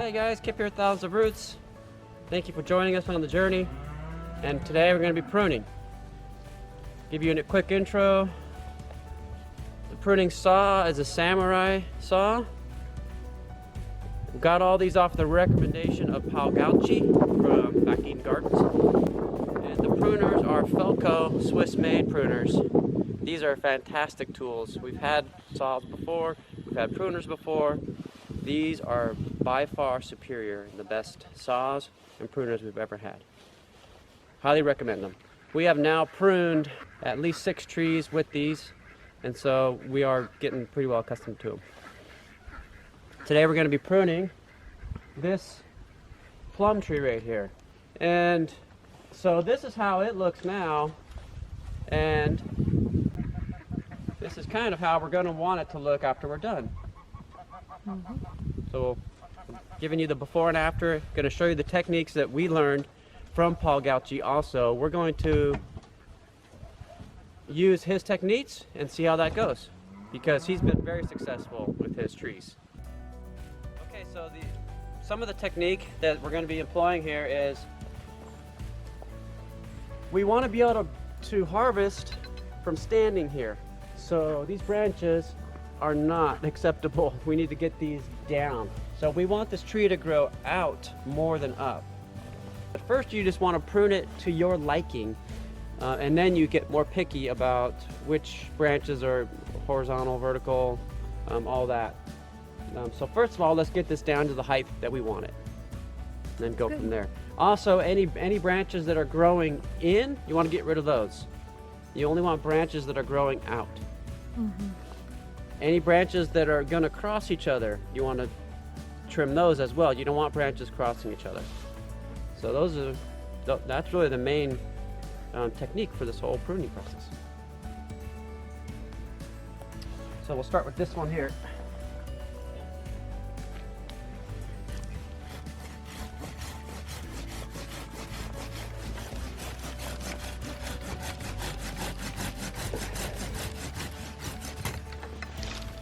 Hey guys, Kip here, Thousands of Roots. Thank you for joining us on the journey. And today we're going to be pruning. Give you a quick intro. The pruning saw is a samurai saw. We got all these off the recommendation of Paul Gauci from Back Eden Gardens. And the pruners are Felco Swiss-made pruners. These are fantastic tools. We've had saws before, we've had pruners before. These are by far superior and the best saws and pruners we've ever had. Highly recommend them. We have now pruned at least 6 trees with these, and so we are getting pretty well accustomed to them. Today we're going to be pruning this plum tree right here. And so this is how it looks now, and this is kind of how we're going to want it to look after we're done. So giving you the before and after, going to show you the techniques that we learned from Paul Gauci also. We're going to use his techniques and see how that goes, because he's been very successful with his trees. Okay, so some of the technique that we're going to be employing here is we want to be able to harvest from standing here. So these branches are not acceptable. We need to get these down. So we want this tree to grow out more than up. At first you just want to prune it to your liking, and then you get more picky about which branches are horizontal, vertical, all that. So first of all, let's get this down to the height that we want it, and then go from there. Also, any branches that are growing in, you want to get rid of those. You only want branches that are growing out. Any branches that are going to cross each other, you want to trim those as well. You don't want branches crossing each other. So that's really the main technique for this whole pruning process. So we'll start with this one here.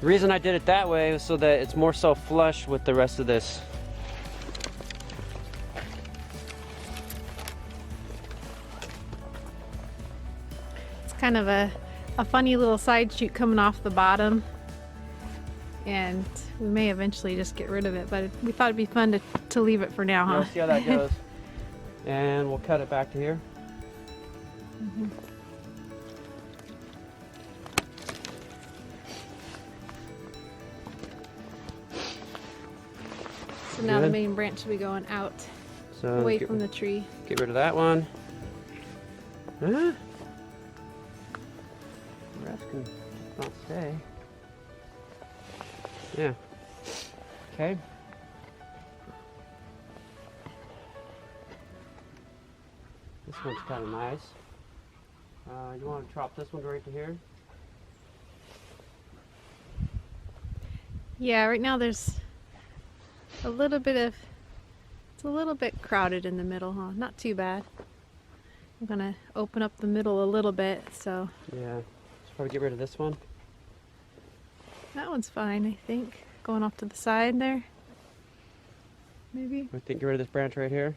The reason I did it that way was so that it's more so flush with the rest of this. It's kind of a funny little side shoot coming off the bottom, and we may eventually just get rid of it, but we thought it'd be fun to leave it for now, huh? We'll see how that goes. And we'll cut it back to here. So now the main branch will be going out, So away from the tree. Get rid of that one. Huh? The rest can not stay. Yeah. Okay. This one's kind of nice. You want to drop this one right to here? Yeah, right now there's a little bit of, it's a little bit crowded in the middle, huh? Not too bad. I'm gonna open up the middle a little bit, so. Yeah. Should probably get rid of this one. That one's fine, I think. Going off to the side there. Maybe? I think get rid of this branch right here.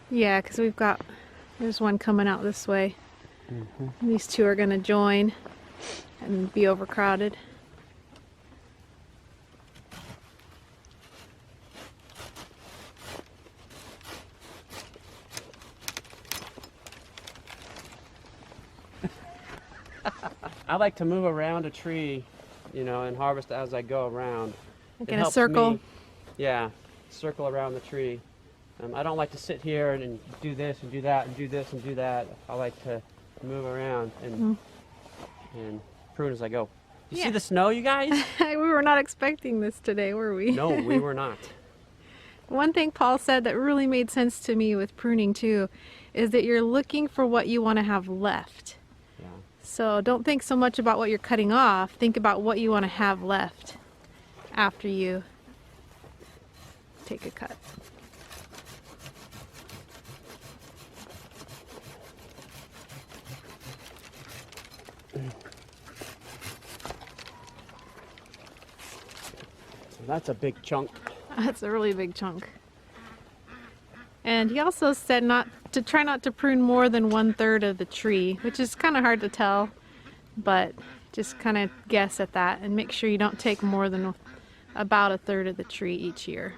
Yeah, because there's one coming out this way. These two are gonna join and be overcrowded. I like to move around a tree, you know, and harvest as I go around. Like It in a helps circle. me, yeah, circle around the tree. I don't like to sit here and do this and do that and do this and do that. I like to move around and prune as I go. You see the snow, you guys? We were not expecting this today, were we? No, we were not. One thing Paul said that really made sense to me with pruning too is that you're looking for what you want to have left. Yeah. So don't think so much about what you're cutting off. Think about what you want to have left after you take a cut. That's a big chunk. That's a really big chunk. And he also said try not to prune more than 1/3 of the tree, which is kind of hard to tell, but just kind of guess at that and make sure you don't take more than about 1/3 of the tree each year.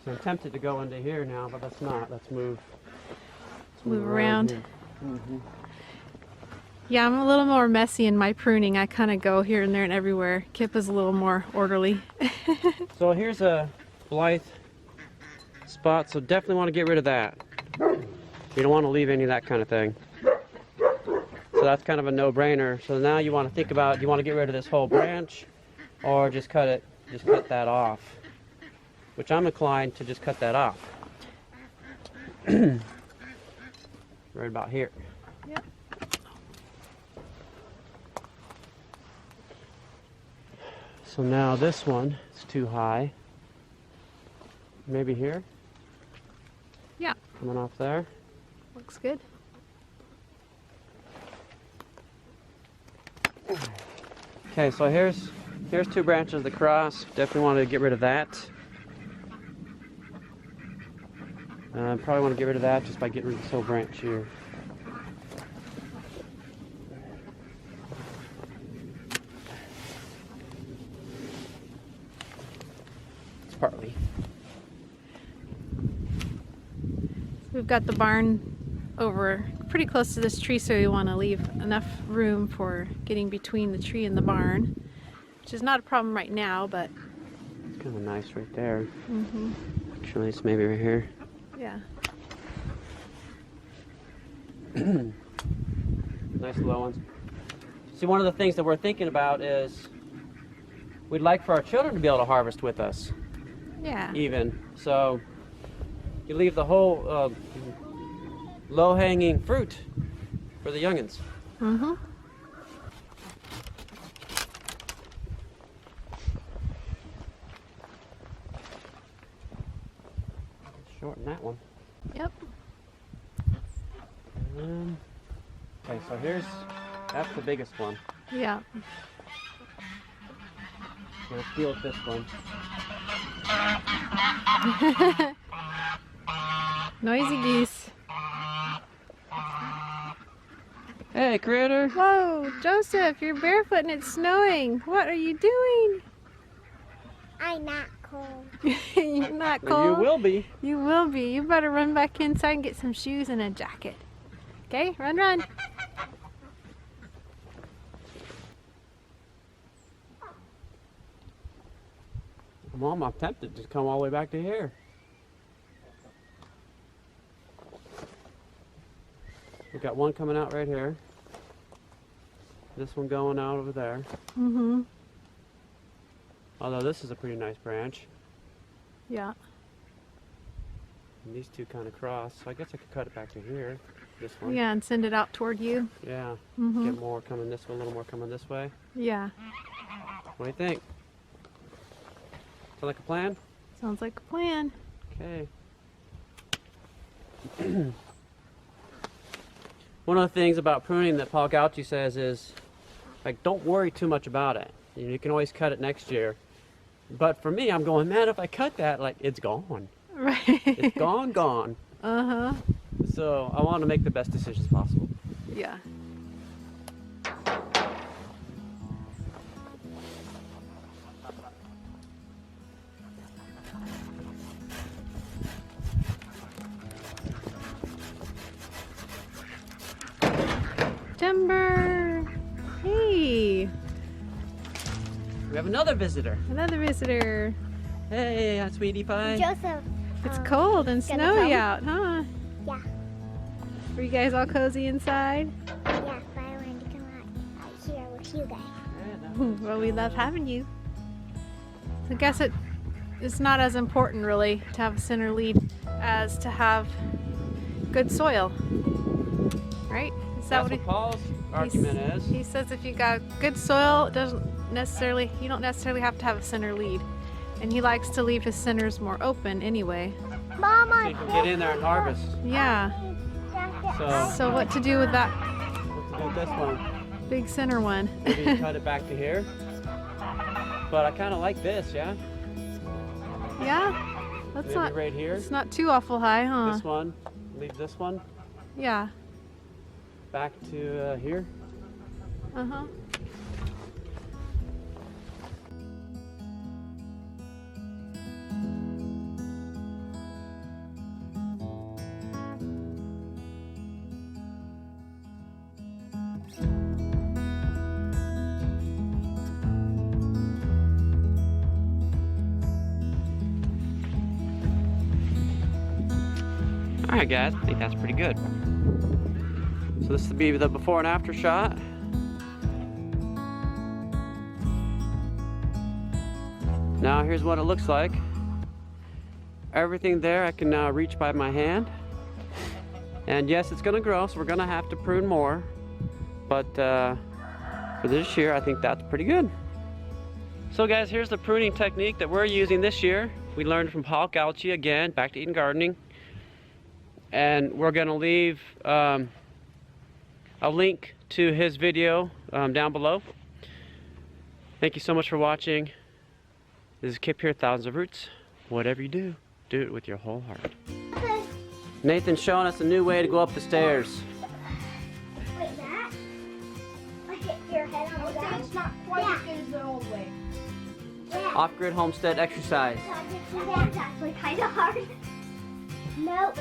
So I'm tempted to go into here now, but let's not. Let's move. Move around. Here. Mm-hmm. Yeah, I'm a little more messy in my pruning. I kind of go here and there and everywhere. Kip is a little more orderly. So here's a Blythe spot, so definitely want to get rid of that. You don't want to leave any of that kind of thing. So that's kind of a no-brainer. So now you want to think about, do you want to get rid of this whole branch or just cut that off? Which I'm inclined to just cut that off. Right about here. Yep. So now this one is too high. Maybe here? Yeah. Coming off there. Looks good. Okay, so here's 2 branches that cross. Definitely want to get rid of that. Probably want to get rid of that just by getting rid of this whole branch here. It's partly. We've got the barn over pretty close to this tree, so we want to leave enough room for getting between the tree and the barn, which is not a problem right now, but It's kind of nice right there. mm-hmm. Actually, it's maybe right here. Yeah. Nice low ones. See, one of the things that we're thinking about is we'd like for our children to be able to harvest with us, Yeah. even. So you leave the whole low-hanging fruit for the youngins. Mm-hmm. Shorten that one. Yep. Okay, so that's the biggest one. Yeah. Let's deal with this one. Noisy geese. Hey, critter! Whoa, Joseph, you're barefoot and it's snowing. What are you doing? I'm not cold. You're not Well, cold. you will be. You will be. You better run back inside and get some shoes and a jacket. Okay, run, run. Mom, I'm tempted to come all the way back to here. We've got one coming out right here. This one going out over there. Mm-hmm. Although this is a pretty nice branch. Yeah. And these two kind of cross. So I guess I could cut it back to here. This one. Yeah, and send it out toward you. Yeah. Mm-hmm. Get more coming this way, a little more coming this way. Yeah. What do you think? Sound like a plan? Sounds like a plan. Okay. One of the things about pruning that Paul Gauchi says is, like, don't worry too much about it. You can always cut it next year. But for me, I'm going, man, if I cut that, like, it's gone. Right. It's gone. Uh-huh. So I want to make the best decisions possible. Yeah. Timber. Hey, We have another visitor. another visitor. Hey, sweetie pie. Joseph. It's cold and gonna snowy come? out, huh? Yeah. Are you guys all cozy inside? Yeah, but I wanted to come out here with you guys. Well, we love having you. I guess it's not as important really to have a center lead as to have good soil, right? Is that That's what what Paul's argument is. he says? If you got good soil, it doesn't necessarily you don't necessarily have to have a center lead, and he likes to leave his centers more open anyway. Mama. So you can get in there and harvest. Yeah. So what to do with that Let's do this one. big center one? Maybe cut it back to here. but I kind of like this, yeah? Yeah, that's Maybe not. right here. It's not too awful high, huh? This one. Leave this one. Yeah. Back to here. Uh huh. Alright guys, I think that's pretty good. So this will be the before and after shot. Now here's what it looks like. Everything there I can now reach by my hand. And yes, it's gonna grow, so we're gonna have to prune more. But for this year, I think that's pretty good. So guys, here's the pruning technique that we're using this year. We learned from Paul Gauchi again, Back to Eden Gardening. And we're gonna leave a link to his video down below. Thank you so much for watching. This is Kip here, Thousands of Roots. Whatever you do, do it with your whole heart. Nathan's showing us a new way to go up the stairs. Wait, that? Like hit your head on the ground? It's not quite as good as the old way. Yeah. Off-grid homestead exercise. That's actually kind of hard. Nope.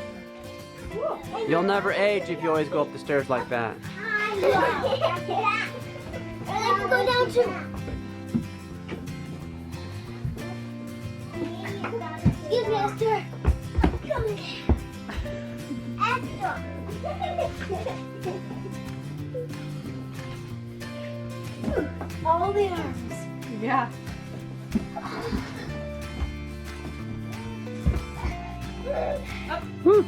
You'll never age if you always go up the stairs like that. And I can go down too. Excuse me, Esther. Come here. Esther. All the arms. Yeah. Woo.